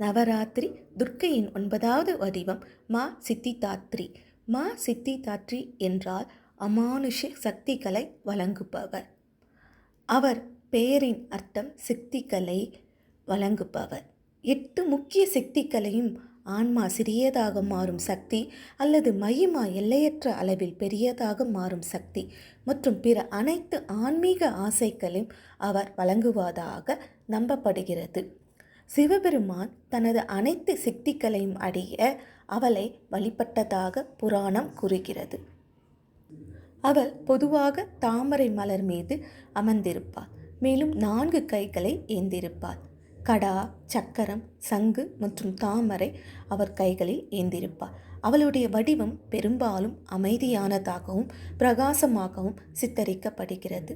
நவராத்திரி துர்க்கையின் 9வது வடிவம் மா சித்திதாத்ரி. மா சித்திதாத்ரி என்றால் அமானுஷ சக்திகளை வழங்குபவர். அவர் பெயரின் அர்த்தம் சக்திகளை வழங்குபவர். 8 முக்கிய சக்திகளையும் ஆன்மா சிறியதாக மாறும் சக்தி அல்லது மகிமா எல்லையற்ற அளவில் பெரியதாக மாறும் சக்தி மற்றும் பிற அனைத்து ஆன்மீக ஆசைகளையும் அவர் வழங்குவதாக நம்பப்படுகிறது. சிவபெருமான் தனது அனைத்து சக்திகளையும் அடைய அவளை வழிபட்டதாக புராணம் கூறுகிறது. அவள் பொதுவாக தாமரை மலர் மீது அமர்ந்திருப்பாள். மேலும் 4 கைகளை ஏந்திருப்பாள். கடா, சக்கரம், சங்கு மற்றும் தாமரை அவர் கைகளில் ஏந்திருப்பாள். அவளுடைய வடிவம் பெரும்பாலும் அமைதியானதாகவும் பிரகாசமாகவும் சித்தரிக்கப்படுகிறது.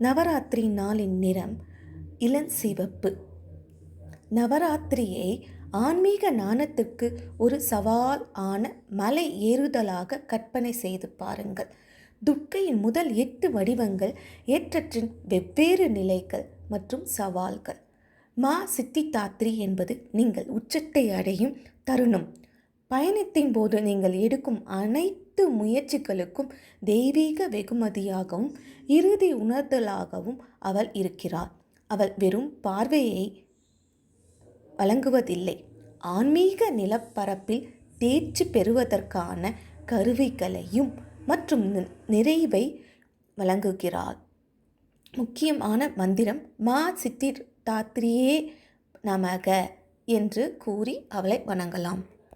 நவராத்திரி நாளின் நிறம் இளஞ்சிவப்பு. நவராத்திரியை ஆன்மீக ஞானத்திற்கு ஒரு சவால் ஆன மலை ஏறுதலாக கற்பனை செய்து பாருங்கள். துர்க்கையின் முதல் 8 வடிவங்கள் ஏற்றத்தின் வெவ்வேறு நிலைகள் மற்றும் சவால்கள். மா சித்திதாத்ரி என்பது நீங்கள் உச்சத்தை அடையும் தருணம். பயணத்தின் போது நீங்கள் எடுக்கும் அனைத்து முயற்சிகளுக்கும் தெய்வீக வெகுமதியாகவும் இறுதி உணர்தலாகவும் அவள் இருக்கிறாள். அவள் வெறும் பார்வையை வழங்குவதில்லை, ஆன்மீக நிலப்பரப்பில் தேர்ச்சி பெறுவதற்கான கருவிகளையும் மற்றும் நிறைவை வழங்குகிறாள். முக்கியமான மந்திரம் மா சித்திதாத்ரியே நமக என்று கூறி அவளை வணங்கலாம்.